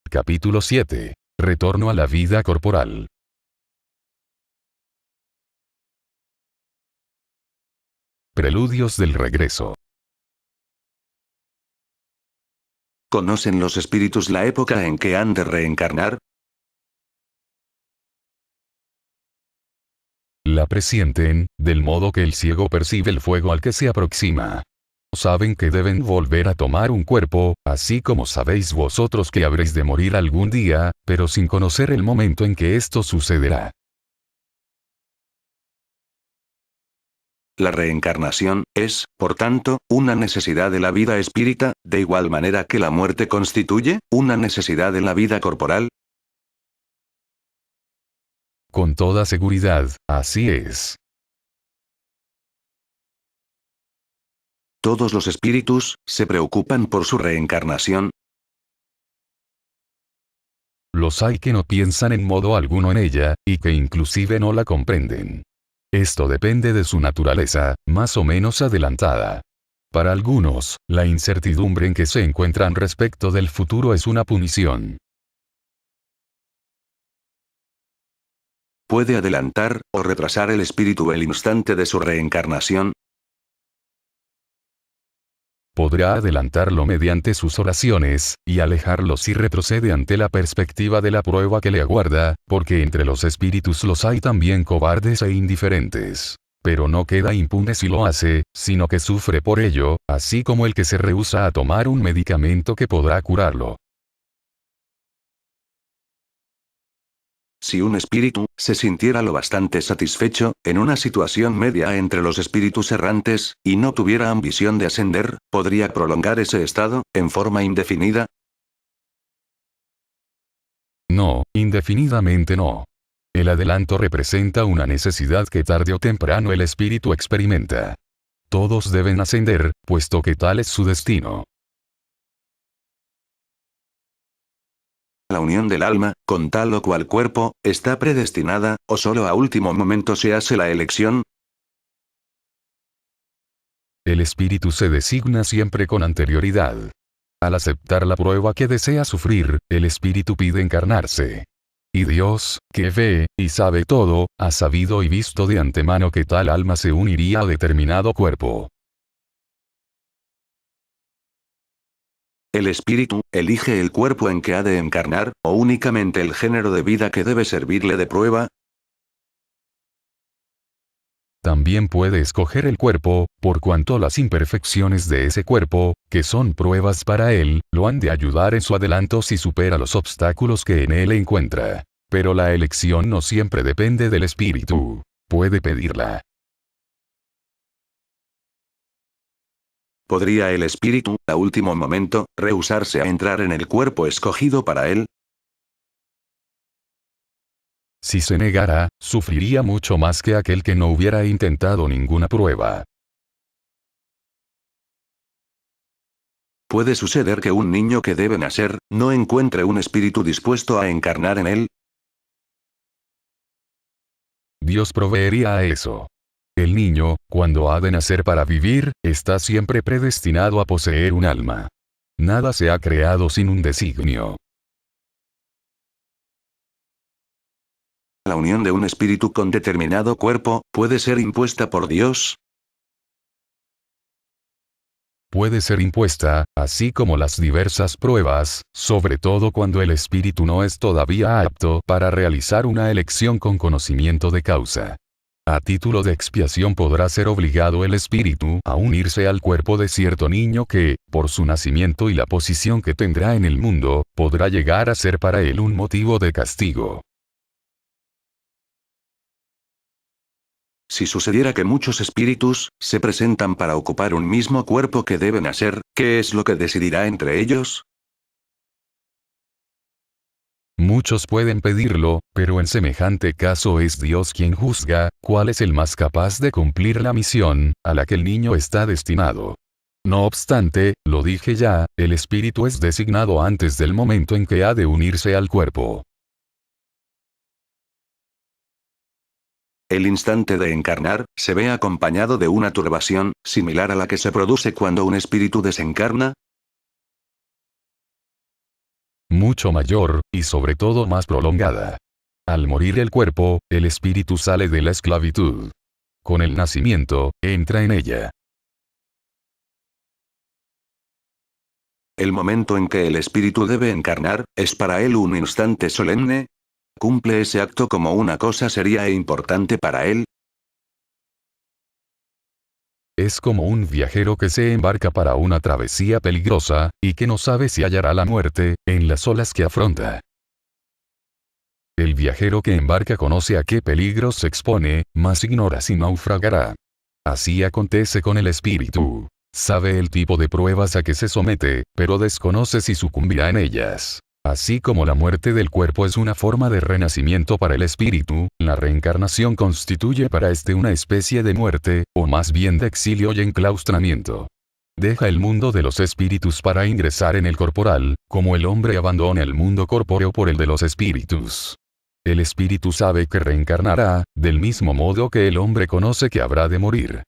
Capítulo 7. Retorno a la vida corporal. Preludios del regreso. ¿Conocen los espíritus la época en que han de reencarnar? La presienten, del modo que el ciego percibe el fuego al que se aproxima. Saben que deben volver a tomar un cuerpo, así como sabéis vosotros que habréis de morir algún día, pero sin conocer el momento en que esto sucederá. La reencarnación es, por tanto, una necesidad de la vida espírita, de igual manera que la muerte constituye una necesidad de la vida corporal. Con toda seguridad, así es. ¿Todos los espíritus se preocupan por su reencarnación? Los hay que no piensan en modo alguno en ella, y que inclusive no la comprenden. Esto depende de su naturaleza, más o menos adelantada. Para algunos, la incertidumbre en que se encuentran respecto del futuro es una punición. ¿Puede adelantar o retrasar el espíritu el instante de su reencarnación? Podrá adelantarlo mediante sus oraciones, y alejarlo si retrocede ante la perspectiva de la prueba que le aguarda, porque entre los espíritus los hay también cobardes e indiferentes. Pero no queda impune si lo hace, sino que sufre por ello, así como el que se rehúsa a tomar un medicamento que podrá curarlo. Si un espíritu se sintiera lo bastante satisfecho, en una situación media entre los espíritus errantes, y no tuviera ambición de ascender, ¿podría prolongar ese estado, en forma indefinida? No, indefinidamente no. El adelanto representa una necesidad que tarde o temprano el espíritu experimenta. Todos deben ascender, puesto que tal es su destino. La unión del alma, con tal o cual cuerpo, ¿está predestinada, o solo a último momento se hace la elección? El espíritu se designa siempre con anterioridad. Al aceptar la prueba que desea sufrir, el espíritu pide encarnarse. Y Dios, que ve, y sabe todo, ha sabido y visto de antemano que tal alma se uniría a determinado cuerpo. ¿El espíritu elige el cuerpo en que ha de encarnar, o únicamente el género de vida que debe servirle de prueba? También puede escoger el cuerpo, por cuanto las imperfecciones de ese cuerpo, que son pruebas para él, lo han de ayudar en su adelanto si supera los obstáculos que en él encuentra. Pero la elección no siempre depende del espíritu. Puede pedirla. ¿Podría el espíritu, a último momento, rehusarse a entrar en el cuerpo escogido para él? Si se negara, sufriría mucho más que aquel que no hubiera intentado ninguna prueba. ¿Puede suceder que un niño que debe nacer, no encuentre un espíritu dispuesto a encarnar en él? Dios proveería a eso. El niño, cuando ha de nacer para vivir, está siempre predestinado a poseer un alma. Nada se ha creado sin un designio. ¿La unión de un espíritu con determinado cuerpo, puede ser impuesta por Dios? Puede ser impuesta, así como las diversas pruebas, sobre todo cuando el espíritu no es todavía apto para realizar una elección con conocimiento de causa. A título de expiación podrá ser obligado el espíritu a unirse al cuerpo de cierto niño que, por su nacimiento y la posición que tendrá en el mundo, podrá llegar a ser para él un motivo de castigo. Si sucediera que muchos espíritus se presentan para ocupar un mismo cuerpo que debe nacer, ¿qué es lo que decidirá entre ellos? Muchos pueden pedirlo, pero en semejante caso es Dios quien juzga cuál es el más capaz de cumplir la misión a la que el niño está destinado. No obstante, lo dije ya, el espíritu es designado antes del momento en que ha de unirse al cuerpo. El instante de encarnar, se ve acompañado de una turbación, similar a la que se produce cuando un espíritu desencarna. mucho mayor, y sobre todo más prolongada. Al morir el cuerpo, el espíritu sale de la esclavitud. Con el nacimiento, entra en ella. El momento en que el espíritu debe encarnar, es para él un instante solemne. ¿Cumple ese acto como una cosa seria e importante para él? Es como un viajero que se embarca para una travesía peligrosa, y que no sabe si hallará la muerte, en las olas que afronta. El viajero que embarca conoce a qué peligros se expone, mas ignora si naufragará. Así acontece con el espíritu. Sabe el tipo de pruebas a que se somete, pero desconoce si sucumbirá en ellas. Así como la muerte del cuerpo es una forma de renacimiento para el espíritu, la reencarnación constituye para éste una especie de muerte, o más bien de exilio y enclaustramiento. Deja el mundo de los espíritus para ingresar en el corporal, como el hombre abandona el mundo corpóreo por el de los espíritus. El espíritu sabe que reencarnará, del mismo modo que el hombre conoce que habrá de morir.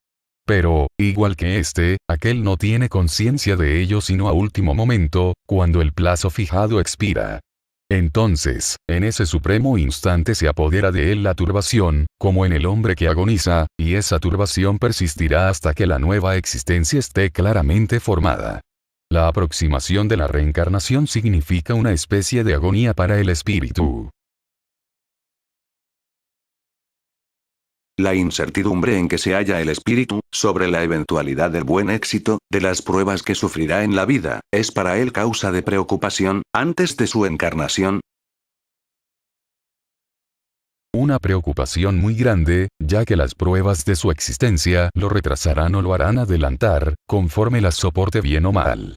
Pero, igual que aquel no tiene conciencia de ello sino a último momento, cuando el plazo fijado expira. Entonces, en ese supremo instante se apodera de él la turbación, como en el hombre que agoniza, y esa turbación persistirá hasta que la nueva existencia esté claramente formada. La aproximación de la reencarnación significa una especie de agonía para el espíritu. La incertidumbre en que se halla el espíritu, sobre la eventualidad del buen éxito, de las pruebas que sufrirá en la vida, es para él causa de preocupación, antes de su encarnación. Una preocupación muy grande, ya que las pruebas de su existencia lo retrasarán o lo harán adelantar, conforme las soporte bien o mal.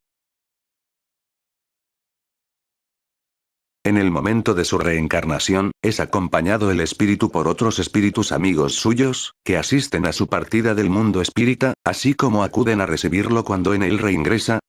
En el momento de su reencarnación, es acompañado el espíritu por otros espíritus amigos suyos, que asisten a su partida del mundo espírita, así como acuden a recibirlo cuando en él reingresa.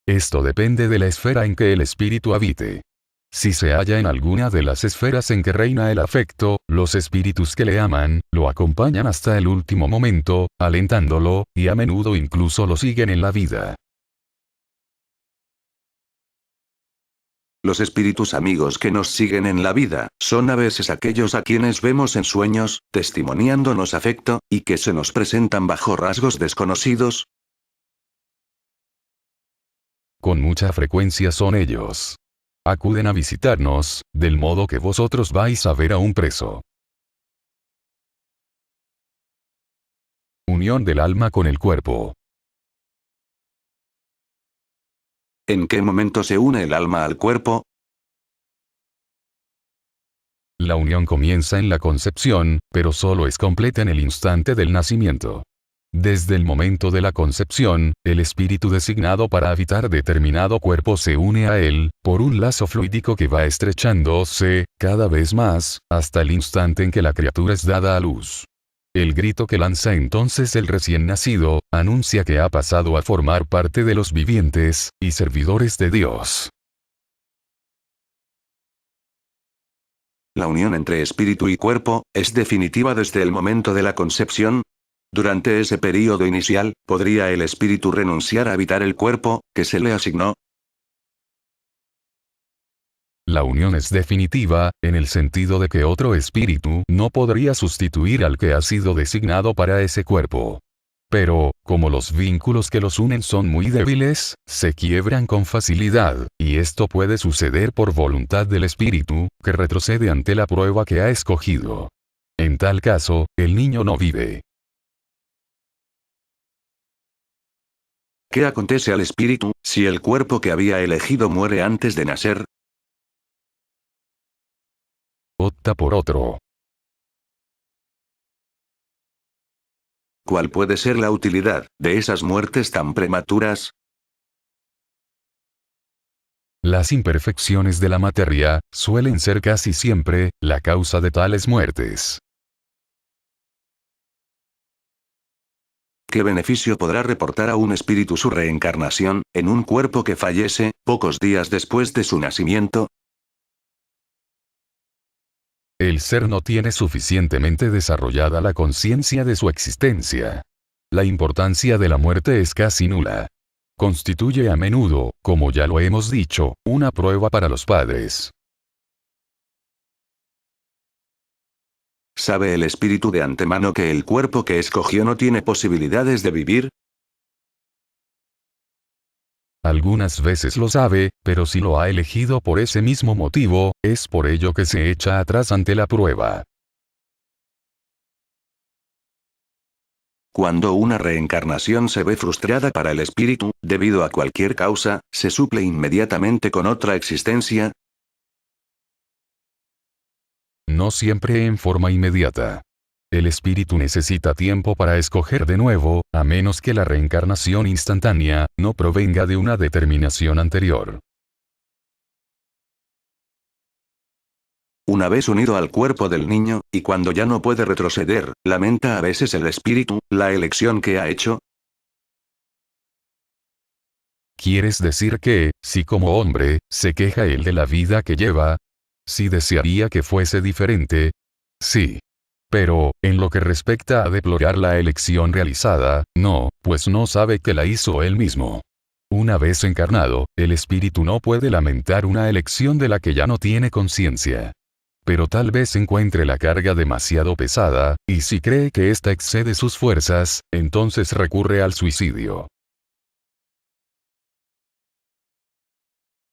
Esto depende de la esfera en que el espíritu habite. Si se halla en alguna de las esferas en que reina el afecto, los espíritus que le aman, lo acompañan hasta el último momento, alentándolo, y a menudo incluso lo siguen en la vida. Los espíritus amigos que nos siguen en la vida, son a veces aquellos a quienes vemos en sueños, testimoniándonos afecto, y que se nos presentan bajo rasgos desconocidos. Con mucha frecuencia son ellos. Acuden a visitarnos, del modo que vosotros vais a ver a un preso. Unión del alma con el cuerpo. ¿En qué momento se une el alma al cuerpo? La unión comienza en la concepción, pero solo es completa en el instante del nacimiento. Desde el momento de la concepción, el espíritu designado para habitar determinado cuerpo se une a él, por un lazo fluídico que va estrechándose, cada vez más, hasta el instante en que la criatura es dada a luz. El grito que lanza entonces el recién nacido, anuncia que ha pasado a formar parte de los vivientes, y servidores de Dios. La unión entre espíritu y cuerpo, es definitiva desde el momento de la concepción. Durante ese período inicial, ¿podría el espíritu renunciar a habitar el cuerpo, que se le asignó? La unión es definitiva, en el sentido de que otro espíritu no podría sustituir al que ha sido designado para ese cuerpo. Pero, como los vínculos que los unen son muy débiles, se quiebran con facilidad, y esto puede suceder por voluntad del espíritu, que retrocede ante la prueba que ha escogido. En tal caso, el niño no vive. ¿Qué acontece al espíritu, si el cuerpo que había elegido muere antes de nacer? Opta por otro. ¿Cuál puede ser la utilidad de esas muertes tan prematuras? Las imperfecciones de la materia suelen ser casi siempre la causa de tales muertes. ¿Qué beneficio podrá reportar a un espíritu su reencarnación, en un cuerpo que fallece, pocos días después de su nacimiento? El ser no tiene suficientemente desarrollada la conciencia de su existencia. La importancia de la muerte es casi nula. constituye a menudo, como ya lo hemos dicho, una prueba para los padres. ¿Sabe el espíritu de antemano que el cuerpo que escogió no tiene posibilidades de vivir? Algunas veces lo sabe, pero si lo ha elegido por ese mismo motivo, es por ello que se echa atrás ante la prueba. Cuando una reencarnación se ve frustrada para el espíritu, debido a cualquier causa, ¿se suple inmediatamente con otra existencia? No siempre en forma inmediata. El espíritu necesita tiempo para escoger de nuevo, a menos que la reencarnación instantánea no provenga de una determinación anterior. Una vez unido al cuerpo del niño, y cuando ya no puede retroceder, ¿lamenta a veces el espíritu la elección que ha hecho? ¿Quieres decir que, si como hombre, se queja él de la vida que lleva? ¿Si desearía que fuese diferente? Sí. Pero, en lo que respecta a deplorar la elección realizada, no, pues no sabe que la hizo él mismo. Una vez encarnado, el espíritu no puede lamentar una elección de la que ya no tiene conciencia. Pero tal vez encuentre la carga demasiado pesada, y si cree que ésta excede sus fuerzas, entonces recurre al suicidio.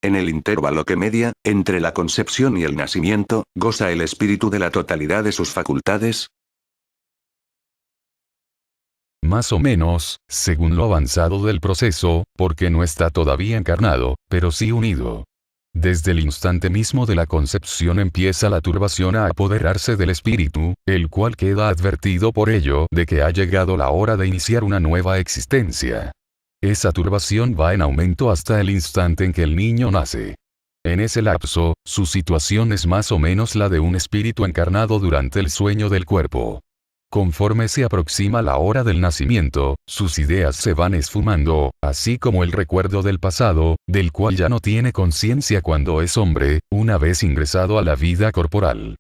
En el intervalo que media, entre la concepción y el nacimiento, ¿goza el espíritu de la totalidad de sus facultades? Más o menos, según lo avanzado del proceso, porque no está todavía encarnado, pero sí unido. Desde el instante mismo de la concepción empieza la turbación a apoderarse del espíritu, el cual queda advertido por ello de que ha llegado la hora de iniciar una nueva existencia. Esa turbación va en aumento hasta el instante en que el niño nace. En ese lapso, su situación es más o menos la de un espíritu encarnado durante el sueño del cuerpo. Conforme se aproxima la hora del nacimiento, sus ideas se van esfumando, así como el recuerdo del pasado, del cual ya no tiene conciencia cuando es hombre, una vez ingresado a la vida corporal.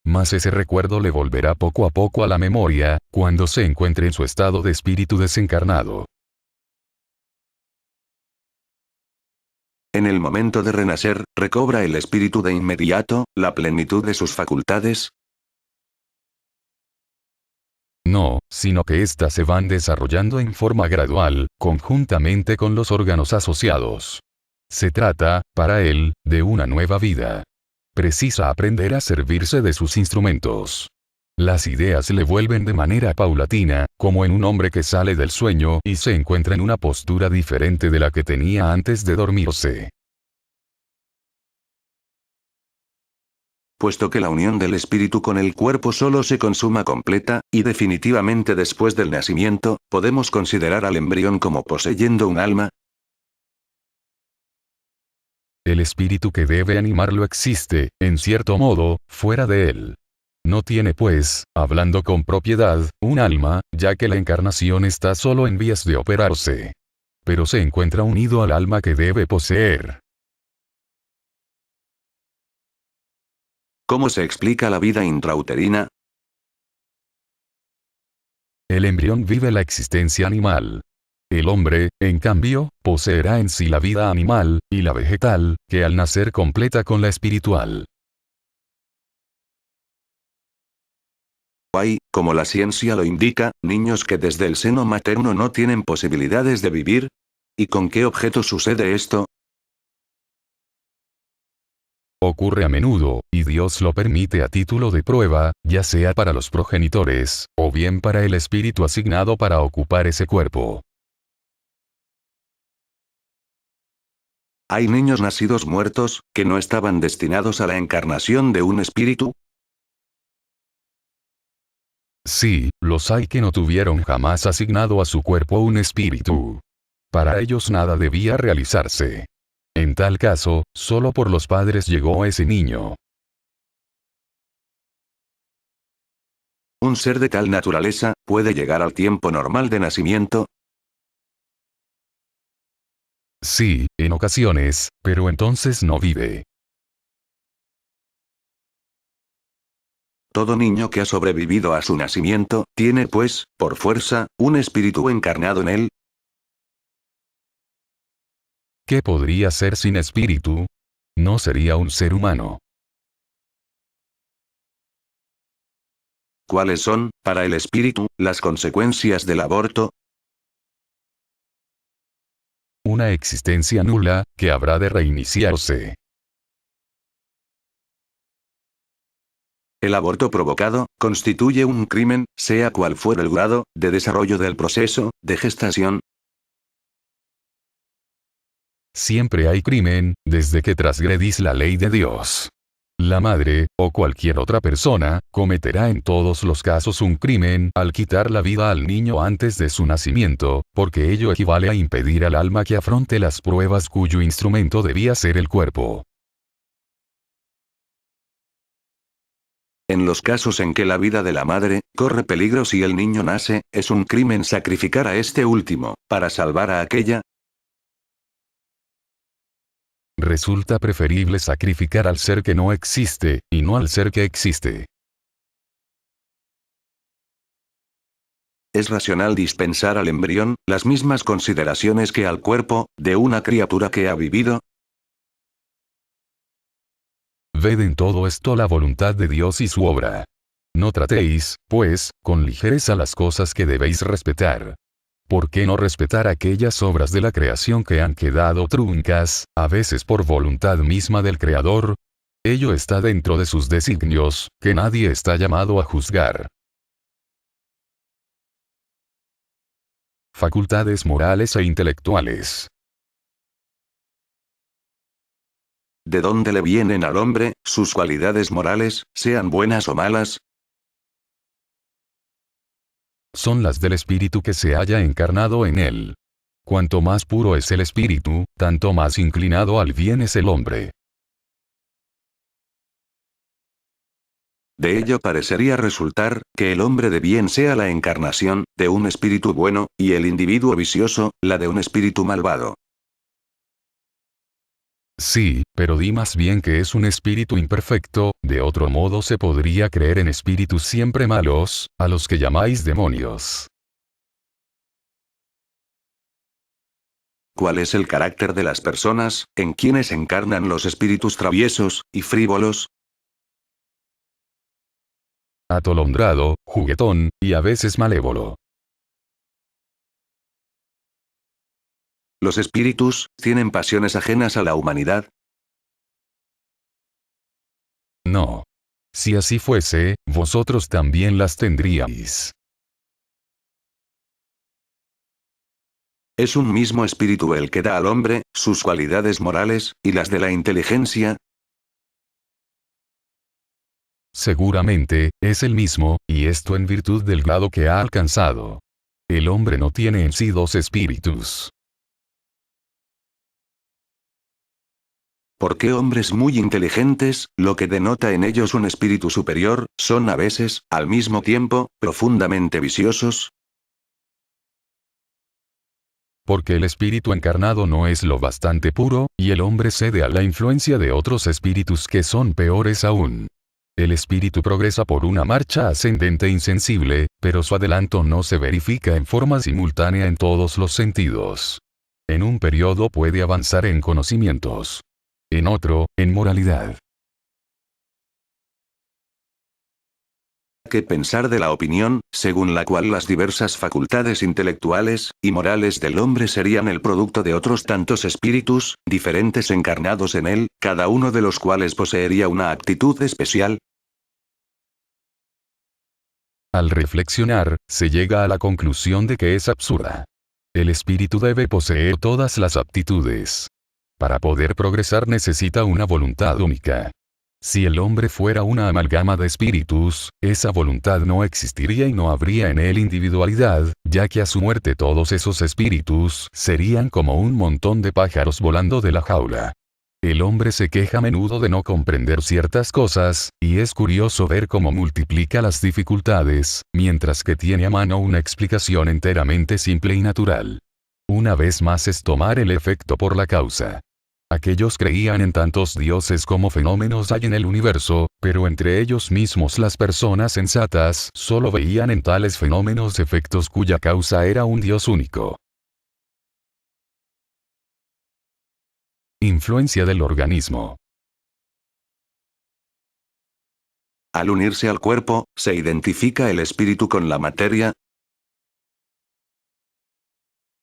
Mas ese recuerdo le volverá poco a poco a la memoria, cuando se encuentre en su estado de espíritu desencarnado. En el momento de renacer, ¿recobra el espíritu de inmediato la plenitud de sus facultades? No, sino que éstas se van desarrollando en forma gradual, conjuntamente con los órganos asociados. Se trata, para él, de una nueva vida. Precisa aprender a servirse de sus instrumentos. Las ideas le vuelven de manera paulatina, como en un hombre que sale del sueño y se encuentra en una postura diferente de la que tenía antes de dormirse. Puesto que la unión del espíritu con el cuerpo solo se consuma completa y definitivamente después del nacimiento, ¿podemos considerar al embrión como poseyendo un alma? El espíritu que debe animarlo existe, en cierto modo, fuera de él. No tiene pues, hablando con propiedad, un alma, ya que la encarnación está solo en vías de operarse. Pero se encuentra unido al alma que debe poseer. ¿Cómo se explica la vida intrauterina? El embrión vive la existencia animal. El hombre, en cambio, poseerá en sí la vida animal, y la vegetal, que al nacer completa con la espiritual. Hay, como la ciencia lo indica, niños que desde el seno materno no tienen posibilidades de vivir. ¿Y con qué objeto sucede esto? Ocurre a menudo, y Dios lo permite a título de prueba, ya sea para los progenitores, o bien para el espíritu asignado para ocupar ese cuerpo. ¿Hay niños nacidos muertos, que no estaban destinados a la encarnación de un espíritu? Sí, los hay que no tuvieron jamás asignado a su cuerpo un espíritu. Para ellos nada debía realizarse. En tal caso, solo por los padres llegó ese niño. ¿Un ser de tal naturaleza, puede llegar al tiempo normal de nacimiento? Sí, en ocasiones, pero entonces no vive. Todo niño que ha sobrevivido a su nacimiento, tiene pues, por fuerza, un espíritu encarnado en él. ¿Qué podría ser sin espíritu? No sería un ser humano. ¿Cuáles son, para el espíritu, las consecuencias del aborto? Una existencia nula, que habrá de reiniciarse. El aborto provocado, constituye un crimen, sea cual fuera el grado, de desarrollo del proceso, de gestación. Siempre hay crimen, desde que transgredís la ley de Dios. La madre, o cualquier otra persona, cometerá en todos los casos un crimen al quitar la vida al niño antes de su nacimiento, porque ello equivale a impedir al alma que afronte las pruebas cuyo instrumento debía ser el cuerpo. En los casos en que la vida de la madre corre peligro si el niño nace, es un crimen sacrificar a este último, para salvar a aquella. Resulta preferible sacrificar al ser que no existe, y no al ser que existe. Es racional dispensar al embrión las mismas consideraciones que al cuerpo de una criatura que ha vivido. Ved en todo esto la voluntad de Dios y su obra. No tratéis, pues, con ligereza las cosas que debéis respetar. ¿Por qué no respetar aquellas obras de la creación que han quedado truncas, a veces por voluntad misma del Creador? Ello está dentro de sus designios, que nadie está llamado a juzgar. Facultades morales e intelectuales. ¿De dónde le vienen al hombre sus cualidades morales, sean buenas o malas? Son las del espíritu que se haya encarnado en él. Cuanto más puro es el espíritu, tanto más inclinado al bien es el hombre. De ello parecería resultar, que el hombre de bien sea la encarnación, de un espíritu bueno, y el individuo vicioso, la de un espíritu malvado. Sí, pero di más bien que es un espíritu imperfecto, de otro modo se podría creer en espíritus siempre malos, a los que llamáis demonios. ¿Cuál es el carácter de las personas, en quienes encarnan los espíritus traviesos y frívolos? Atolondrado, juguetón, y a veces malévolo. ¿Los espíritus tienen pasiones ajenas a la humanidad? No. Si así fuese, vosotros también las tendríais. ¿Es un mismo espíritu el que da al hombre sus cualidades morales, y las de la inteligencia? Seguramente, es el mismo, y esto en virtud del grado que ha alcanzado. El hombre no tiene en sí dos espíritus. ¿Por qué hombres muy inteligentes, lo que denota en ellos un espíritu superior, son a veces, al mismo tiempo, profundamente viciosos? Porque el espíritu encarnado no es lo bastante puro, y el hombre cede a la influencia de otros espíritus que son peores aún. El espíritu progresa por una marcha ascendente insensible, pero su adelanto no se verifica en forma simultánea en todos los sentidos. En un periodo puede avanzar en conocimientos. En otro, en moralidad. ¿Qué pensar de la opinión, según la cual las diversas facultades intelectuales y morales del hombre serían el producto de otros tantos espíritus, diferentes encarnados en él, cada uno de los cuales poseería una actitud especial? Al reflexionar, se llega a la conclusión de que es absurda. El espíritu debe poseer todas las aptitudes. Para poder progresar necesita una voluntad única. Si el hombre fuera una amalgama de espíritus, esa voluntad no existiría y no habría en él individualidad, ya que a su muerte todos esos espíritus serían como un montón de pájaros volando de la jaula. El hombre se queja a menudo de no comprender ciertas cosas, y es curioso ver cómo multiplica las dificultades, mientras que tiene a mano una explicación enteramente simple y natural. Una vez más es tomar el efecto por la causa. Aquellos creían en tantos dioses como fenómenos hay en el universo, pero entre ellos mismos las personas sensatas solo veían en tales fenómenos efectos cuya causa era un Dios único. Influencia del organismo. Al unirse al cuerpo, ¿se identifica el espíritu con la materia?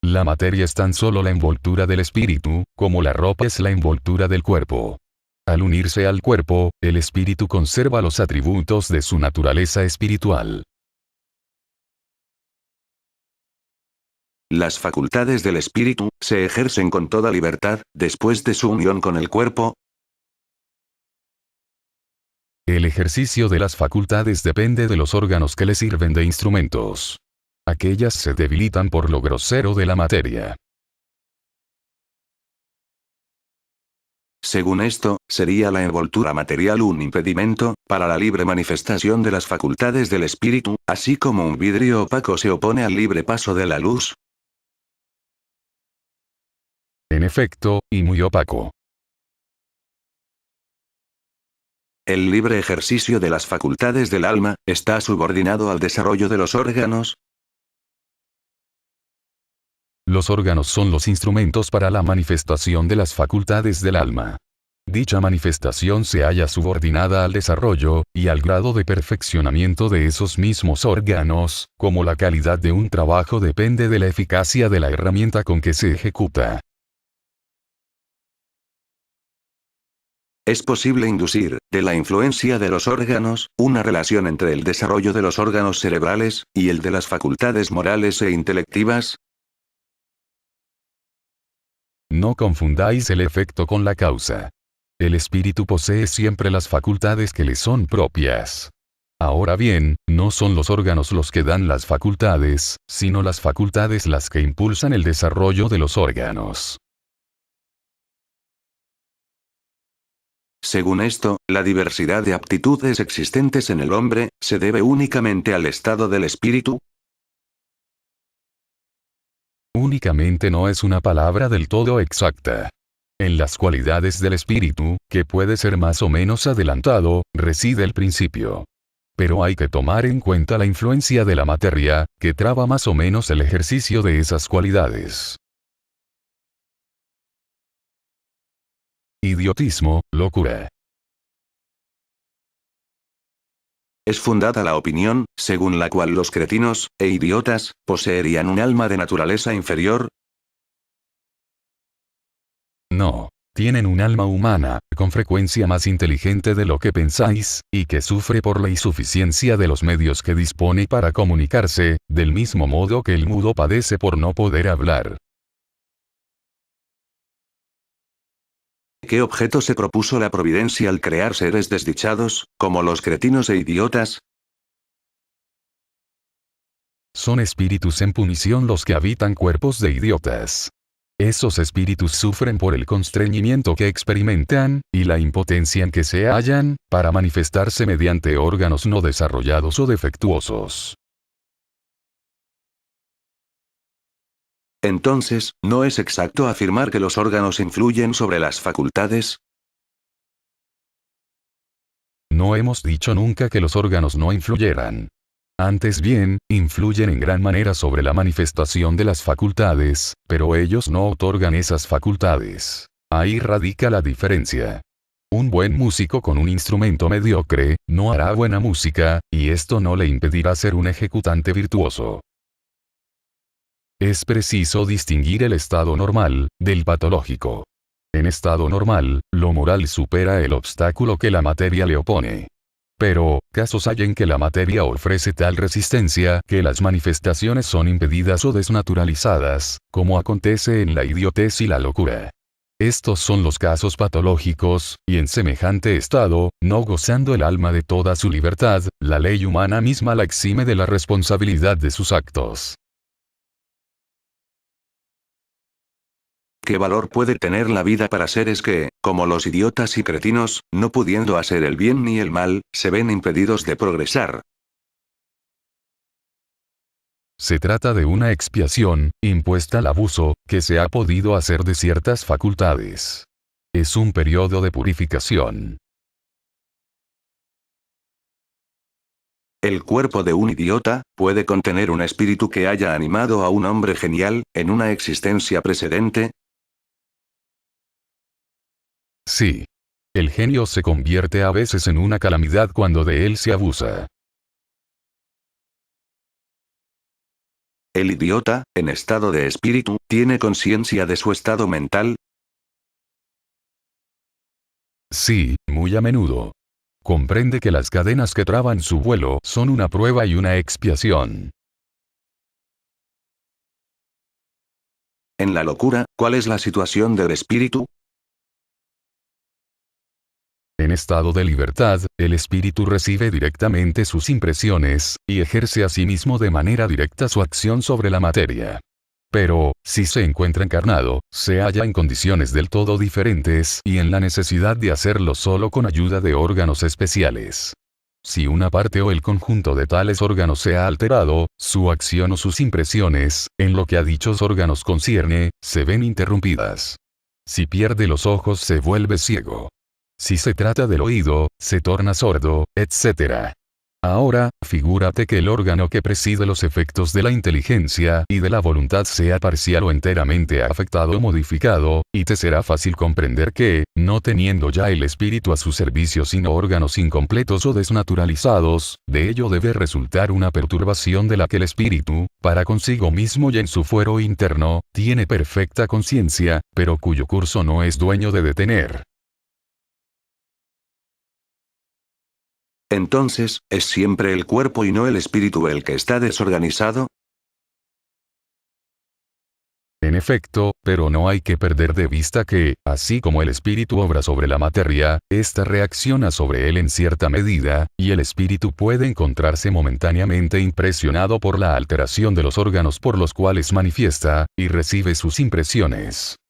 La materia es tan solo la envoltura del espíritu, como la ropa es la envoltura del cuerpo. Al unirse al cuerpo, el espíritu conserva los atributos de su naturaleza espiritual. Las facultades del espíritu se ejercen con toda libertad, después de su unión con el cuerpo. El ejercicio de las facultades depende de los órganos que le sirven de instrumentos. Aquellas se debilitan por lo grosero de la materia. Según esto, ¿sería la envoltura material un impedimento para la libre manifestación de las facultades del espíritu, así como un vidrio opaco se opone al libre paso de la luz? En efecto, y muy opaco. ¿El libre ejercicio de las facultades del alma está subordinado al desarrollo de los órganos? Los órganos son los instrumentos para la manifestación de las facultades del alma. Dicha manifestación se halla subordinada al desarrollo, y al grado de perfeccionamiento de esos mismos órganos, como la calidad de un trabajo depende de la eficacia de la herramienta con que se ejecuta. ¿Es posible inducir, de la influencia de los órganos, una relación entre el desarrollo de los órganos cerebrales, y el de las facultades morales e intelectivas? No confundáis el efecto con la causa. El espíritu posee siempre las facultades que le son propias. Ahora bien, no son los órganos los que dan las facultades, sino las facultades las que impulsan el desarrollo de los órganos. Según esto, la diversidad de aptitudes existentes en el hombre, ¿se debe únicamente al estado del espíritu? Únicamente no es una palabra del todo exacta. En las cualidades del espíritu, que puede ser más o menos adelantado, reside el principio. Pero hay que tomar en cuenta la influencia de la materia, que traba más o menos el ejercicio de esas cualidades. Idiotismo, locura. Es fundada la opinión, según la cual los cretinos, e idiotas, poseerían un alma de naturaleza inferior. No. Tienen un alma humana, con frecuencia más inteligente de lo que pensáis, y que sufre por la insuficiencia de los medios que dispone para comunicarse, del mismo modo que el mudo padece por no poder hablar. ¿Qué objeto se propuso la providencia al crear seres desdichados, como los cretinos e idiotas? Son espíritus en punición los que habitan cuerpos de idiotas. Esos espíritus sufren por el constreñimiento que experimentan, y la impotencia en que se hallan, para manifestarse mediante órganos no desarrollados o defectuosos. Entonces, ¿no es exacto afirmar que los órganos influyen sobre las facultades? No hemos dicho nunca que los órganos no influyeran. Antes bien, influyen en gran manera sobre la manifestación de las facultades, pero ellos no otorgan esas facultades. Ahí radica la diferencia. Un buen músico con un instrumento mediocre, no hará buena música, y esto no le impedirá ser un ejecutante virtuoso. Es preciso distinguir el estado normal, del patológico. En estado normal, lo moral supera el obstáculo que la materia le opone. Pero, casos hay en que la materia ofrece tal resistencia que las manifestaciones son impedidas o desnaturalizadas, como acontece en la idiotez y la locura. Estos son los casos patológicos, y en semejante estado, no gozando el alma de toda su libertad, la ley humana misma la exime de la responsabilidad de sus actos. ¿Qué valor puede tener la vida para seres que, como los idiotas y cretinos, no pudiendo hacer el bien ni el mal, se ven impedidos de progresar? Se trata de una expiación, impuesta al abuso, que se ha podido hacer de ciertas facultades. Es un periodo de purificación. El cuerpo de un idiota, puede contener un espíritu que haya animado a un hombre genial, en una existencia precedente. Sí. El genio se convierte a veces en una calamidad cuando de él se abusa. El idiota, en estado de espíritu, ¿tiene conciencia de su estado mental? Sí, muy a menudo. Comprende que las cadenas que traban su vuelo son una prueba y una expiación. En la locura, ¿cuál es la situación del espíritu? En estado de libertad, el espíritu recibe directamente sus impresiones, y ejerce asimismo de manera directa su acción sobre la materia. Pero, si se encuentra encarnado, se halla en condiciones del todo diferentes y en la necesidad de hacerlo solo con ayuda de órganos especiales. Si una parte o el conjunto de tales órganos se ha alterado, su acción o sus impresiones, en lo que a dichos órganos concierne, se ven interrumpidas. Si pierde los ojos se vuelve ciego. Si se trata del oído, se torna sordo, etc. Ahora, figúrate que el órgano que preside los efectos de la inteligencia y de la voluntad sea parcial o enteramente afectado o modificado, y te será fácil comprender que, no teniendo ya el espíritu a su servicio sino órganos incompletos o desnaturalizados, de ello debe resultar una perturbación de la que el espíritu, para consigo mismo y en su fuero interno, tiene perfecta conciencia, pero cuyo curso no es dueño de detener. Entonces, ¿es siempre el cuerpo y no el espíritu el que está desorganizado? En efecto, pero no hay que perder de vista que, así como el espíritu obra sobre la materia, ésta reacciona sobre él en cierta medida, y el espíritu puede encontrarse momentáneamente impresionado por la alteración de los órganos por los cuales manifiesta, y recibe sus impresiones.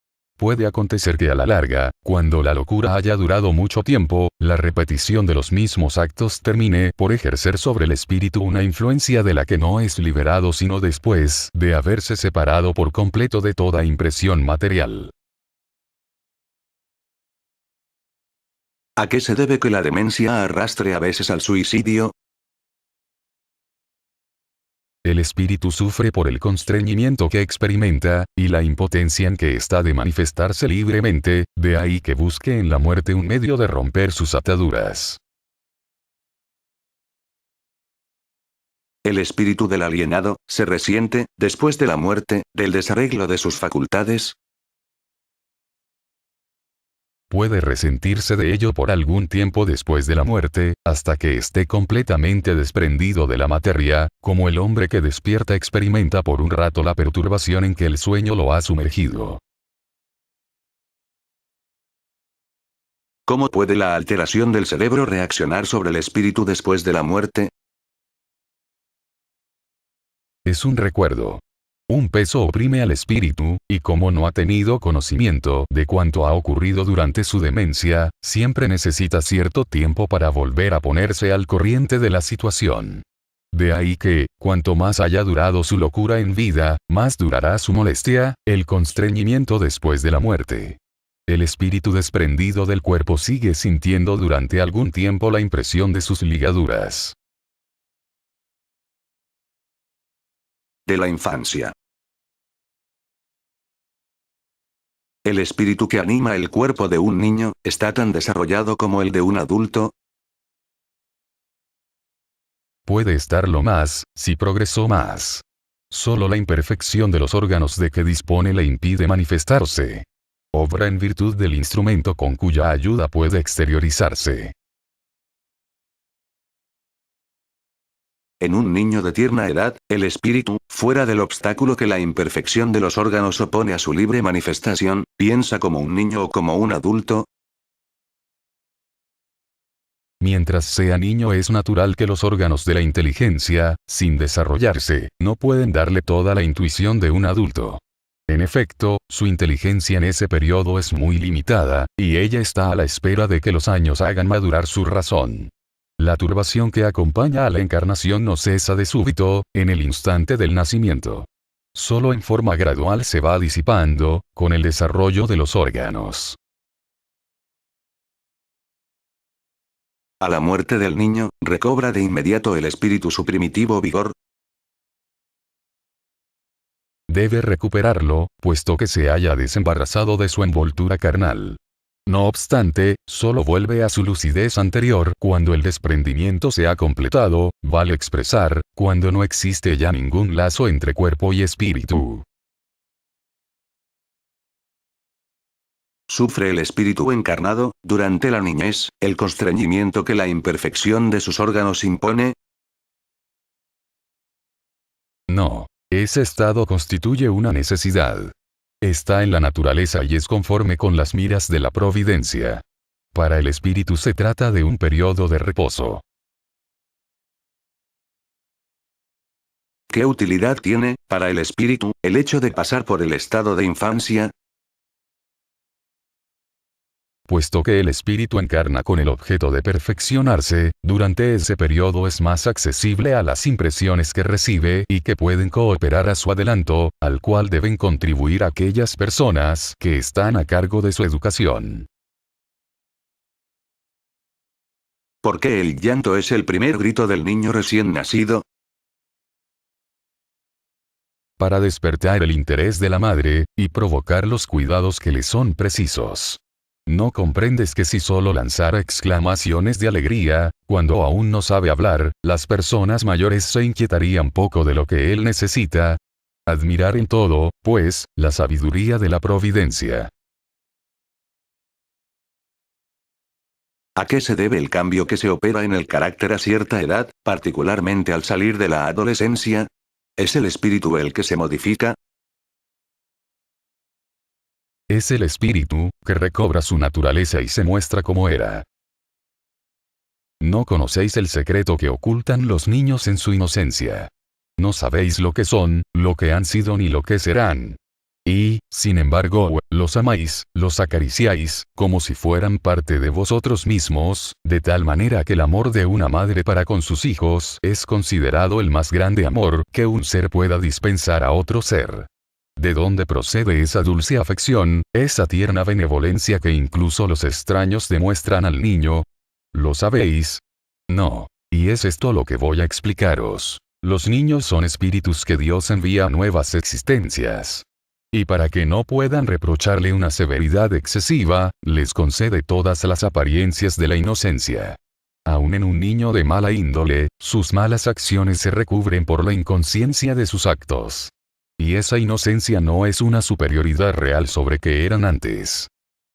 Puede acontecer que a la larga, cuando la locura haya durado mucho tiempo, la repetición de los mismos actos termine por ejercer sobre el espíritu una influencia de la que no es liberado sino después de haberse separado por completo de toda impresión material. ¿A qué se debe que la demencia arrastre a veces al suicidio? El espíritu sufre por el constreñimiento que experimenta, y la impotencia en que está de manifestarse libremente, de ahí que busque en la muerte un medio de romper sus ataduras. El espíritu del alienado, ¿se resiente, después de la muerte, del desarreglo de sus facultades? Puede resentirse de ello por algún tiempo después de la muerte, hasta que esté completamente desprendido de la materia, como el hombre que despierta experimenta por un rato la perturbación en que el sueño lo ha sumergido. ¿Cómo puede la alteración del cerebro reaccionar sobre el espíritu después de la muerte? Es un recuerdo. Un peso oprime al espíritu, y como no ha tenido conocimiento de cuanto ha ocurrido durante su demencia, siempre necesita cierto tiempo para volver a ponerse al corriente de la situación. De ahí que, cuanto más haya durado su locura en vida, más durará su molestia, el constreñimiento después de la muerte. El espíritu desprendido del cuerpo sigue sintiendo durante algún tiempo la impresión de sus ligaduras. De la infancia. ¿El espíritu que anima el cuerpo de un niño, está tan desarrollado como el de un adulto? Puede estarlo más, si progresó más. Solo la imperfección de los órganos de que dispone le impide manifestarse. Obra en virtud del instrumento con cuya ayuda puede exteriorizarse. En un niño de tierna edad, el espíritu, fuera del obstáculo que la imperfección de los órganos opone a su libre manifestación, piensa como un niño o como un adulto. Mientras sea niño es natural que los órganos de la inteligencia, sin desarrollarse, no pueden darle toda la intuición de un adulto. En efecto, su inteligencia en ese periodo es muy limitada, y ella está a la espera de que los años hagan madurar su razón. La turbación que acompaña a la encarnación no cesa de súbito, en el instante del nacimiento. Solo en forma gradual se va disipando, con el desarrollo de los órganos. A la muerte del niño, ¿recobra de inmediato el espíritu su primitivo vigor? Debe recuperarlo, puesto que se haya desembarazado de su envoltura carnal. No obstante, solo vuelve a su lucidez anterior cuando el desprendimiento se ha completado, vale expresar, cuando no existe ya ningún lazo entre cuerpo y espíritu. ¿Sufre el espíritu encarnado, durante la niñez, el constreñimiento que la imperfección de sus órganos impone? No. Ese estado constituye una necesidad. Está en la naturaleza y es conforme con las miras de la providencia. Para el espíritu se trata de un periodo de reposo. ¿Qué utilidad tiene, para el espíritu, el hecho de pasar por el estado de infancia? Puesto que el espíritu encarna con el objeto de perfeccionarse, durante ese periodo es más accesible a las impresiones que recibe y que pueden cooperar a su adelanto, al cual deben contribuir aquellas personas que están a cargo de su educación. ¿Por qué el llanto es el primer grito del niño recién nacido? Para despertar el interés de la madre, y provocar los cuidados que le son precisos. ¿No comprendes que si solo lanzara exclamaciones de alegría, cuando aún no sabe hablar, las personas mayores se inquietarían poco de lo que él necesita? Admirar en todo, pues, la sabiduría de la providencia. ¿A qué se debe el cambio que se opera en el carácter a cierta edad, particularmente al salir de la adolescencia? ¿Es el espíritu el que se modifica? Es el espíritu, que recobra su naturaleza y se muestra como era. No conocéis el secreto que ocultan los niños en su inocencia. No sabéis lo que son, lo que han sido ni lo que serán. Y, sin embargo, los amáis, los acariciáis, como si fueran parte de vosotros mismos, de tal manera que el amor de una madre para con sus hijos es considerado el más grande amor que un ser pueda dispensar a otro ser. ¿De dónde procede esa dulce afección, esa tierna benevolencia que incluso los extraños demuestran al niño? ¿Lo sabéis? No. Y es esto lo que voy a explicaros. Los niños son espíritus que Dios envía a nuevas existencias. Y para que no puedan reprocharle una severidad excesiva, les concede todas las apariencias de la inocencia. Aun en un niño de mala índole, sus malas acciones se recubren por la inconsciencia de sus actos. Y esa inocencia no es una superioridad real sobre que eran antes.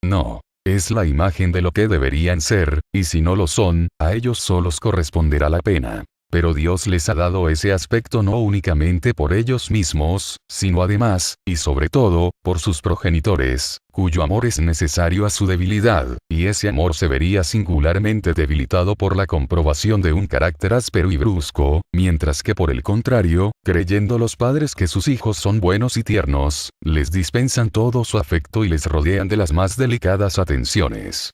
No, es la imagen de lo que deberían ser, y si no lo son, a ellos solos corresponderá la pena. Pero Dios les ha dado ese aspecto no únicamente por ellos mismos, sino además, y sobre todo, por sus progenitores, cuyo amor es necesario a su debilidad, y ese amor se vería singularmente debilitado por la comprobación de un carácter áspero y brusco, mientras que por el contrario, creyendo los padres que sus hijos son buenos y tiernos, les dispensan todo su afecto y les rodean de las más delicadas atenciones.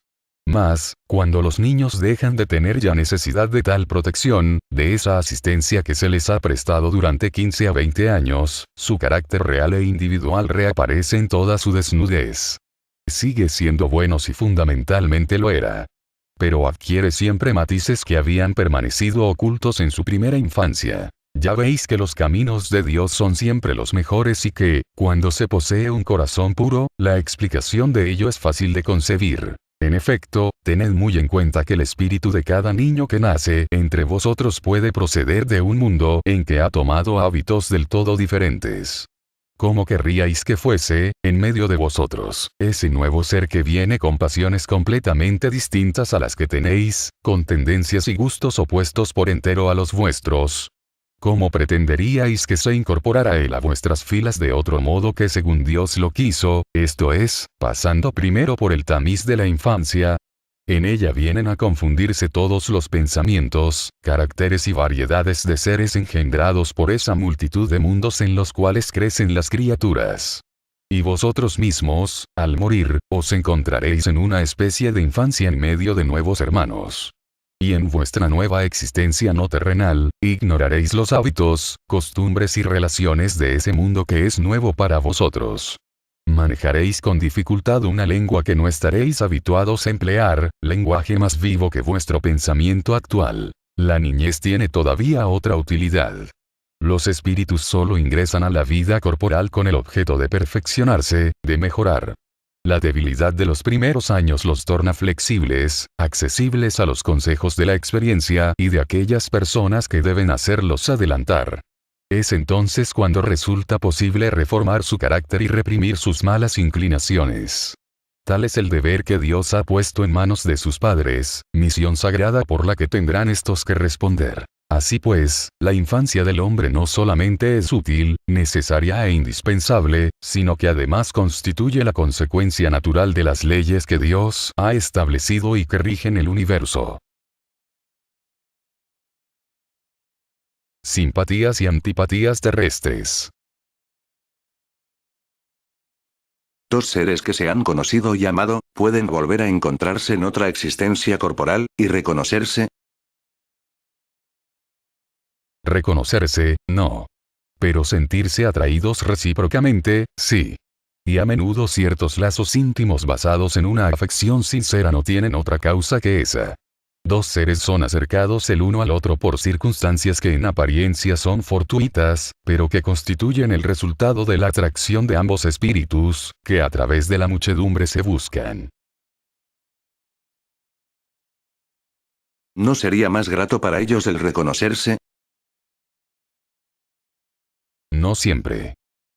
Mas, cuando los niños dejan de tener ya necesidad de tal protección, de esa asistencia que se les ha prestado durante 15 a 20 años, su carácter real e individual reaparece en toda su desnudez. Sigue siendo bueno si fundamentalmente lo era. Pero adquiere siempre matices que habían permanecido ocultos en su primera infancia. Ya veis que los caminos de Dios son siempre los mejores y que, cuando se posee un corazón puro, la explicación de ello es fácil de concebir. En efecto, tened muy en cuenta que el espíritu de cada niño que nace entre vosotros puede proceder de un mundo en que ha tomado hábitos del todo diferentes. ¿Cómo querríais que fuese, en medio de vosotros, ese nuevo ser que viene con pasiones completamente distintas a las que tenéis, con tendencias y gustos opuestos por entero a los vuestros? ¿Cómo pretenderíais que se incorporara él a vuestras filas de otro modo que según Dios lo quiso, esto es, pasando primero por el tamiz de la infancia? En ella vienen a confundirse todos los pensamientos, caracteres y variedades de seres engendrados por esa multitud de mundos en los cuales crecen las criaturas. Y vosotros mismos, al morir, os encontraréis en una especie de infancia en medio de nuevos hermanos. Y en vuestra nueva existencia no terrenal, ignoraréis los hábitos, costumbres y relaciones de ese mundo que es nuevo para vosotros. Manejaréis con dificultad una lengua que no estaréis habituados a emplear, lenguaje más vivo que vuestro pensamiento actual. La niñez tiene todavía otra utilidad. Los espíritus solo ingresan a la vida corporal con el objeto de perfeccionarse, de mejorar. La debilidad de los primeros años los torna flexibles, accesibles a los consejos de la experiencia y de aquellas personas que deben hacerlos adelantar. Es entonces cuando resulta posible reformar su carácter y reprimir sus malas inclinaciones. Tal es el deber que Dios ha puesto en manos de sus padres, misión sagrada por la que tendrán estos que responder. Así pues, la infancia del hombre no solamente es útil, necesaria e indispensable, sino que además constituye la consecuencia natural de las leyes que Dios ha establecido y que rigen el universo. Simpatías y antipatías terrestres. Dos seres que se han conocido y amado, ¿pueden volver a encontrarse en otra existencia corporal, y reconocerse? Reconocerse, no. Pero sentirse atraídos recíprocamente, sí. Y a menudo ciertos lazos íntimos basados en una afección sincera no tienen otra causa que esa. Dos seres son acercados el uno al otro por circunstancias que en apariencia son fortuitas, pero que constituyen el resultado de la atracción de ambos espíritus, que a través de la muchedumbre se buscan. ¿No sería más grato para ellos el reconocerse? No siempre.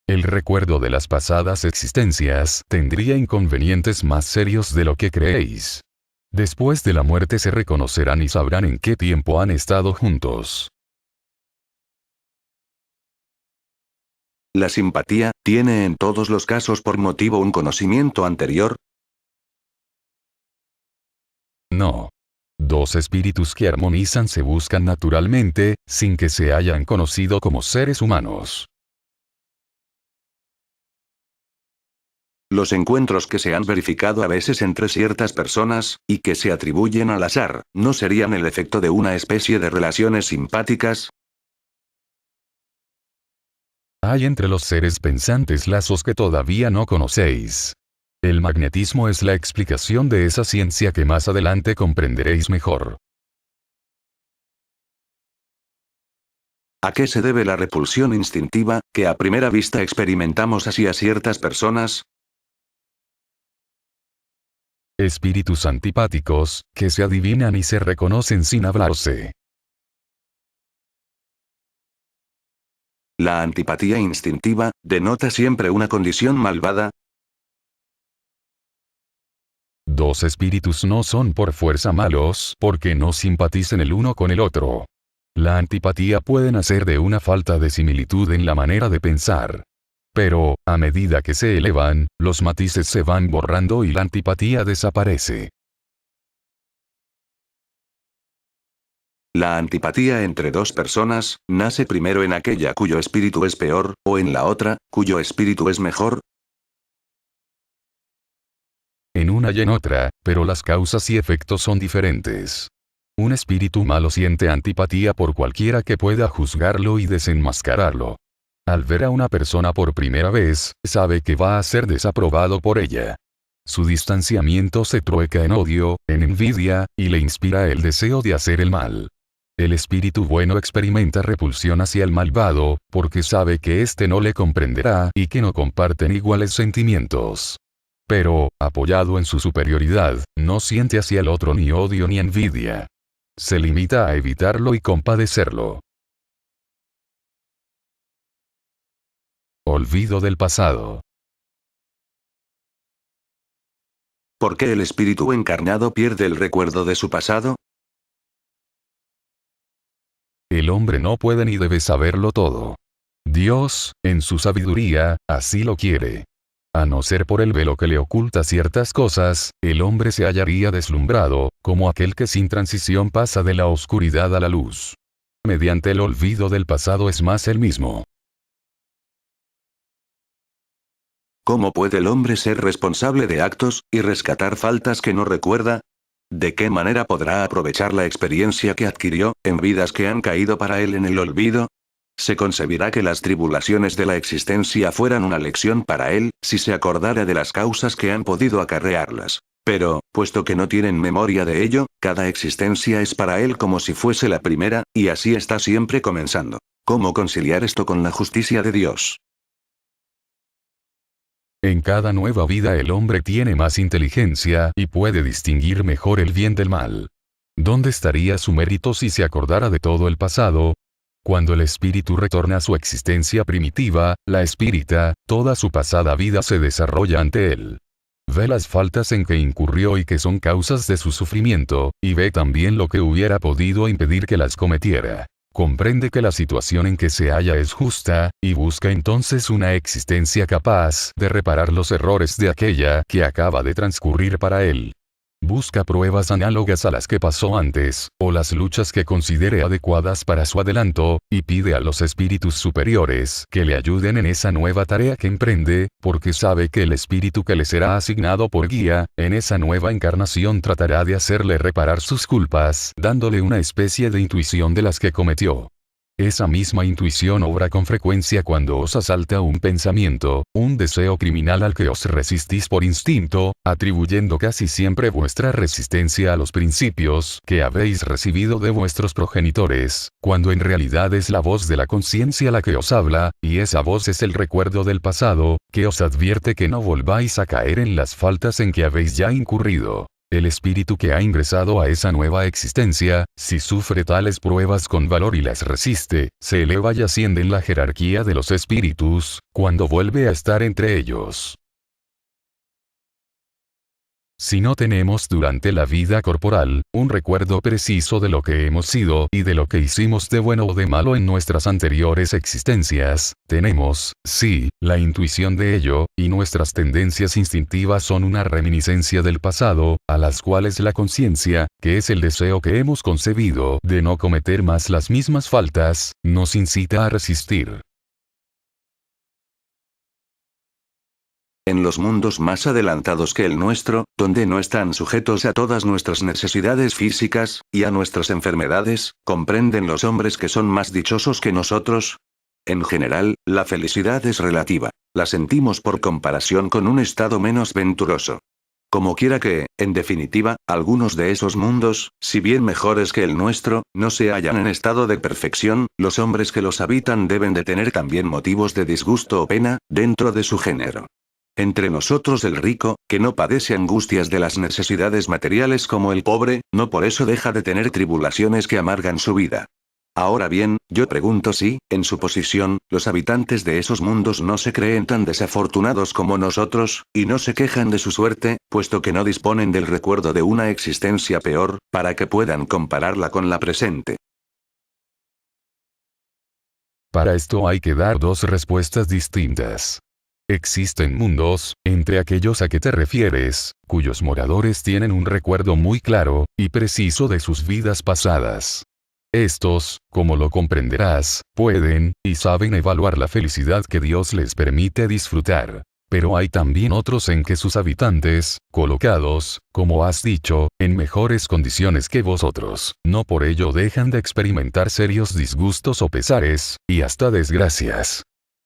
El recuerdo de las pasadas existencias tendría inconvenientes más serios de lo que creéis. Después de la muerte se reconocerán y sabrán en qué tiempo han estado juntos. ¿La simpatía tiene en todos los casos por motivo un conocimiento anterior? No. Dos espíritus que armonizan se buscan naturalmente, sin que se hayan conocido como seres humanos. Los encuentros que se han verificado a veces entre ciertas personas, y que se atribuyen al azar, ¿no serían el efecto de una especie de relaciones simpáticas? Hay entre los seres pensantes lazos que todavía no conocéis. El magnetismo es la explicación de esa ciencia que más adelante comprenderéis mejor. ¿A qué se debe la repulsión instintiva, que a primera vista experimentamos hacia ciertas personas? Espíritus antipáticos, que se adivinan y se reconocen sin hablarse. ¿La antipatía instintiva denota siempre una condición malvada? Dos espíritus no son por fuerza malos, porque no simpaticen el uno con el otro. La antipatía puede nacer de una falta de similitud en la manera de pensar. Pero, a medida que se elevan, los matices se van borrando y la antipatía desaparece. ¿La antipatía entre dos personas nace primero en aquella cuyo espíritu es peor, o en la otra, cuyo espíritu es mejor? En una y en otra, pero las causas y efectos son diferentes. Un espíritu malo siente antipatía por cualquiera que pueda juzgarlo y desenmascararlo. Al ver a una persona por primera vez, sabe que va a ser desaprobado por ella. Su distanciamiento se trueca en odio, en envidia, y le inspira el deseo de hacer el mal. El espíritu bueno experimenta repulsión hacia el malvado, porque sabe que éste no le comprenderá y que no comparten iguales sentimientos. Pero, apoyado en su superioridad, no siente hacia el otro ni odio ni envidia. Se limita a evitarlo y compadecerlo. Olvido del pasado. ¿Por qué el espíritu encarnado pierde el recuerdo de su pasado? El hombre no puede ni debe saberlo todo. Dios, en su sabiduría, así lo quiere. A no ser por el velo que le oculta ciertas cosas, el hombre se hallaría deslumbrado, como aquel que sin transición pasa de la oscuridad a la luz. Mediante el olvido del pasado es más el mismo. ¿Cómo puede el hombre ser responsable de actos, y rescatar faltas que no recuerda? ¿De qué manera podrá aprovechar la experiencia que adquirió, en vidas que han caído para él en el olvido? Se concebirá que las tribulaciones de la existencia fueran una lección para él, si se acordara de las causas que han podido acarrearlas. Pero, puesto que no tienen memoria de ello, cada existencia es para él como si fuese la primera, y así está siempre comenzando. ¿Cómo conciliar esto con la justicia de Dios? En cada nueva vida el hombre tiene más inteligencia y puede distinguir mejor el bien del mal. ¿Dónde estaría su mérito si se acordara de todo el pasado? Cuando el espíritu retorna a su existencia primitiva, la espírita, toda su pasada vida se desarrolla ante él. Ve las faltas en que incurrió y que son causas de su sufrimiento, y ve también lo que hubiera podido impedir que las cometiera. Comprende que la situación en que se halla es justa, y busca entonces una existencia capaz de reparar los errores de aquella que acaba de transcurrir para él. Busca pruebas análogas a las que pasó antes, o las luchas que considere adecuadas para su adelanto, y pide a los espíritus superiores que le ayuden en esa nueva tarea que emprende, porque sabe que el espíritu que le será asignado por guía, en esa nueva encarnación tratará de hacerle reparar sus culpas, dándole una especie de intuición de las que cometió. Esa misma intuición obra con frecuencia cuando os asalta un pensamiento, un deseo criminal al que os resistís por instinto, atribuyendo casi siempre vuestra resistencia a los principios que habéis recibido de vuestros progenitores, cuando en realidad es la voz de la conciencia la que os habla, y esa voz es el recuerdo del pasado, que os advierte que no volváis a caer en las faltas en que habéis ya incurrido. El espíritu que ha ingresado a esa nueva existencia, si sufre tales pruebas con valor y las resiste, se eleva y asciende en la jerarquía de los espíritus, cuando vuelve a estar entre ellos. Si no tenemos durante la vida corporal, un recuerdo preciso de lo que hemos sido y de lo que hicimos de bueno o de malo en nuestras anteriores existencias, tenemos, sí, la intuición de ello, y nuestras tendencias instintivas son una reminiscencia del pasado, a las cuales la conciencia, que es el deseo que hemos concebido de no cometer más las mismas faltas, nos incita a resistir. En los mundos más adelantados que el nuestro, donde no están sujetos a todas nuestras necesidades físicas, y a nuestras enfermedades, ¿comprenden los hombres que son más dichosos que nosotros? En general, la felicidad es relativa. La sentimos por comparación con un estado menos venturoso. Como quiera que, en definitiva, algunos de esos mundos, si bien mejores que el nuestro, no se hallan en estado de perfección, los hombres que los habitan deben de tener también motivos de disgusto o pena, dentro de su género. Entre nosotros el rico, que no padece angustias de las necesidades materiales como el pobre, no por eso deja de tener tribulaciones que amargan su vida. Ahora bien, yo pregunto si, en su posición, los habitantes de esos mundos no se creen tan desafortunados como nosotros, y no se quejan de su suerte, puesto que no disponen del recuerdo de una existencia peor, para que puedan compararla con la presente. Para esto hay que dar dos respuestas distintas. Existen mundos, entre aquellos a que te refieres, cuyos moradores tienen un recuerdo muy claro y preciso de sus vidas pasadas. Estos, como lo comprenderás, pueden y saben evaluar la felicidad que Dios les permite disfrutar. Pero hay también otros en que sus habitantes, colocados, como has dicho, en mejores condiciones que vosotros, no por ello dejan de experimentar serios disgustos o pesares, y hasta desgracias.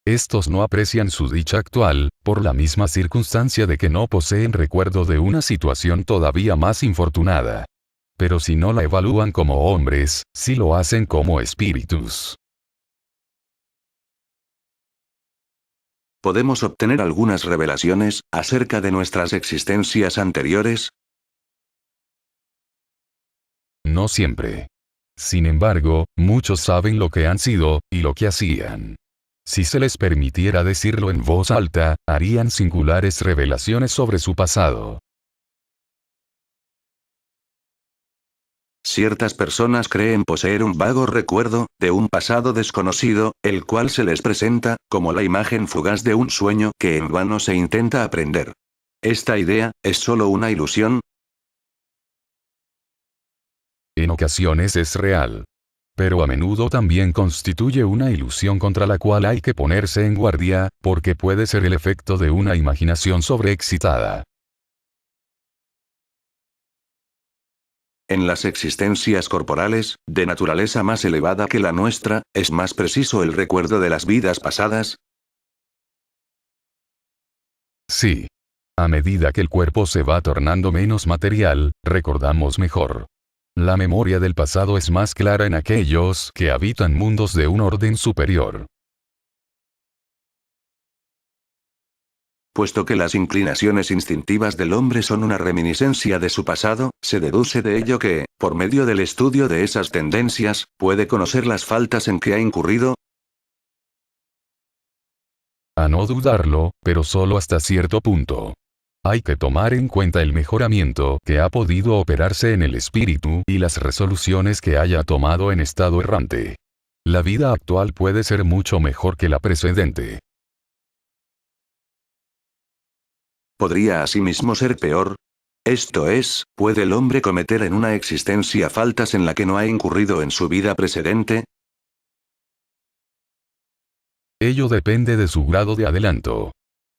Estos no aprecian su dicha actual, por la misma circunstancia de que no poseen recuerdo de una situación todavía más infortunada. Pero si no la evalúan como hombres, sí lo hacen como espíritus. ¿Podemos obtener algunas revelaciones acerca de nuestras existencias anteriores? No siempre. Sin embargo, muchos saben lo que han sido, y lo que hacían. Si se les permitiera decirlo en voz alta, harían singulares revelaciones sobre su pasado. Ciertas personas creen poseer un vago recuerdo, de un pasado desconocido, el cual se les presenta, como la imagen fugaz de un sueño que en vano se intenta aprender. ¿Esta idea, es solo una ilusión? En ocasiones es real. Pero a menudo también constituye una ilusión contra la cual hay que ponerse en guardia, porque puede ser el efecto de una imaginación sobreexcitada. En las existencias corporales, de naturaleza más elevada que la nuestra, ¿es más preciso el recuerdo de las vidas pasadas? Sí. A medida que el cuerpo se va tornando menos material, recordamos mejor. La memoria del pasado es más clara en aquellos que habitan mundos de un orden superior. Puesto que las inclinaciones instintivas del hombre son una reminiscencia de su pasado, se deduce de ello que, por medio del estudio de esas tendencias, puede conocer las faltas en que ha incurrido. A no dudarlo, pero solo hasta cierto punto. Hay que tomar en cuenta el mejoramiento que ha podido operarse en el espíritu y las resoluciones que haya tomado en estado errante. La vida actual puede ser mucho mejor que la precedente. ¿Podría asimismo ser peor? Esto es, ¿puede el hombre cometer en una existencia faltas en la que no ha incurrido en su vida precedente? Ello depende de su grado de adelanto.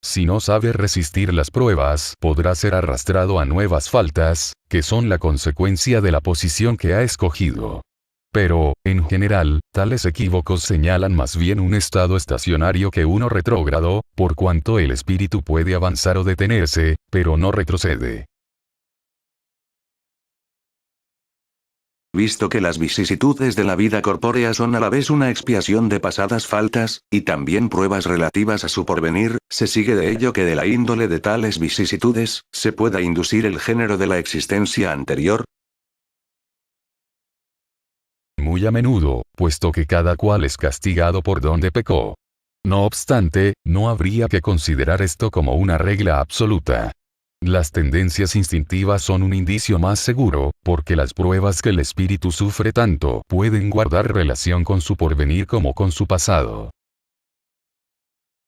Si no sabe resistir las pruebas, podrá ser arrastrado a nuevas faltas, que son la consecuencia de la posición que ha escogido. Pero, en general, tales equívocos señalan más bien un estado estacionario que uno retrógrado, por cuanto el espíritu puede avanzar o detenerse, pero no retrocede. Visto que las vicisitudes de la vida corpórea son a la vez una expiación de pasadas faltas, y también pruebas relativas a su porvenir, se sigue de ello que de la índole de tales vicisitudes, se pueda inducir el género de la existencia anterior. Muy a menudo, puesto que cada cual es castigado por donde pecó. No obstante, no habría que considerar esto como una regla absoluta. Las tendencias instintivas son un indicio más seguro, porque las pruebas que el espíritu sufre tanto pueden guardar relación con su porvenir como con su pasado.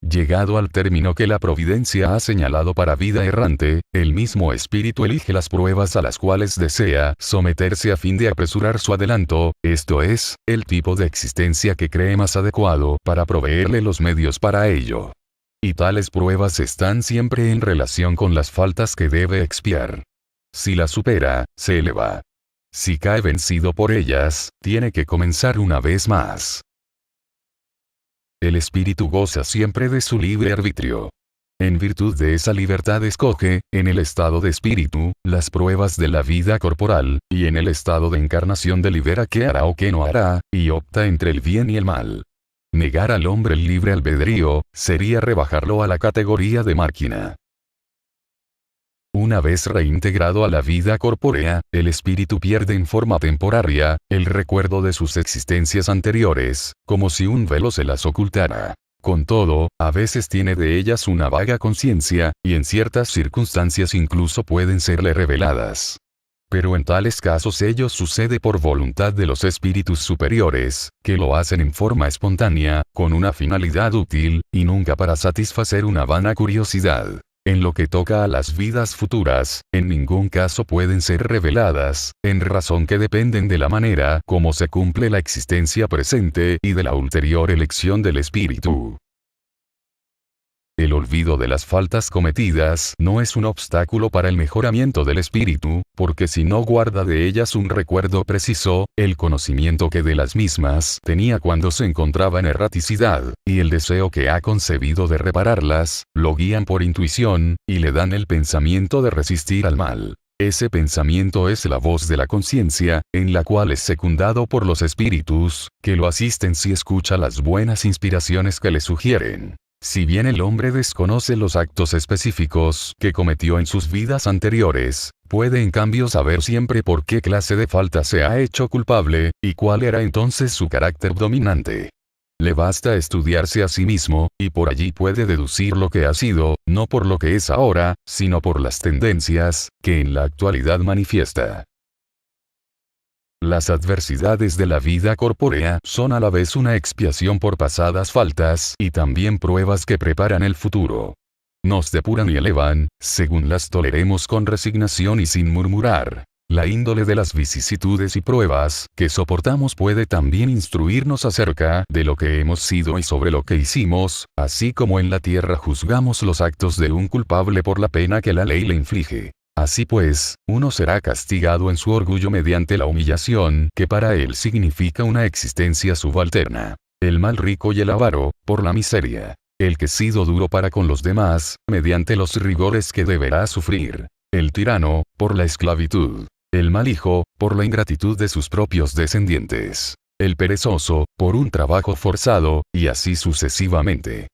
Llegado al término que la providencia ha señalado para vida errante, el mismo espíritu elige las pruebas a las cuales desea someterse a fin de apresurar su adelanto, esto es, el tipo de existencia que cree más adecuado para proveerle los medios para ello. Y tales pruebas están siempre en relación con las faltas que debe expiar. Si las supera, se eleva. Si cae vencido por ellas, tiene que comenzar una vez más. El espíritu goza siempre de su libre arbitrio. En virtud de esa libertad escoge, en el estado de espíritu, las pruebas de la vida corporal, y en el estado de encarnación delibera qué hará o qué no hará, y opta entre el bien y el mal. Negar al hombre el libre albedrío, sería rebajarlo a la categoría de máquina. Una vez reintegrado a la vida corpórea, el espíritu pierde en forma temporaria, el recuerdo de sus existencias anteriores, como si un velo se las ocultara. Con todo, a veces tiene de ellas una vaga conciencia, y en ciertas circunstancias incluso pueden serle reveladas. Pero en tales casos ello sucede por voluntad de los espíritus superiores, que lo hacen en forma espontánea, con una finalidad útil, y nunca para satisfacer una vana curiosidad. En lo que toca a las vidas futuras, en ningún caso pueden ser reveladas, en razón que dependen de la manera como se cumple la existencia presente y de la ulterior elección del espíritu. El olvido de las faltas cometidas no es un obstáculo para el mejoramiento del espíritu, porque si no guarda de ellas un recuerdo preciso, el conocimiento que de las mismas tenía cuando se encontraba en erraticidad, y el deseo que ha concebido de repararlas, lo guían por intuición, y le dan el pensamiento de resistir al mal. Ese pensamiento es la voz de la conciencia, en la cual es secundado por los espíritus, que lo asisten si escucha las buenas inspiraciones que le sugieren. Si bien el hombre desconoce los actos específicos que cometió en sus vidas anteriores, puede en cambio saber siempre por qué clase de falta se ha hecho culpable, y cuál era entonces su carácter dominante. Le basta estudiarse a sí mismo, y por allí puede deducir lo que ha sido, no por lo que es ahora, sino por las tendencias que en la actualidad manifiesta. Las adversidades de la vida corpórea son a la vez una expiación por pasadas faltas y también pruebas que preparan el futuro. Nos depuran y elevan, según las toleremos con resignación y sin murmurar. La índole de las vicisitudes y pruebas que soportamos puede también instruirnos acerca de lo que hemos sido y sobre lo que hicimos, así como en la tierra juzgamos los actos de un culpable por la pena que la ley le inflige. Así pues, uno será castigado en su orgullo mediante la humillación que para él significa una existencia subalterna. El mal rico y el avaro, por la miseria. El que sido duro para con los demás, mediante los rigores que deberá sufrir. El tirano, por la esclavitud. El mal hijo, por la ingratitud de sus propios descendientes. El perezoso, por un trabajo forzado, y así sucesivamente.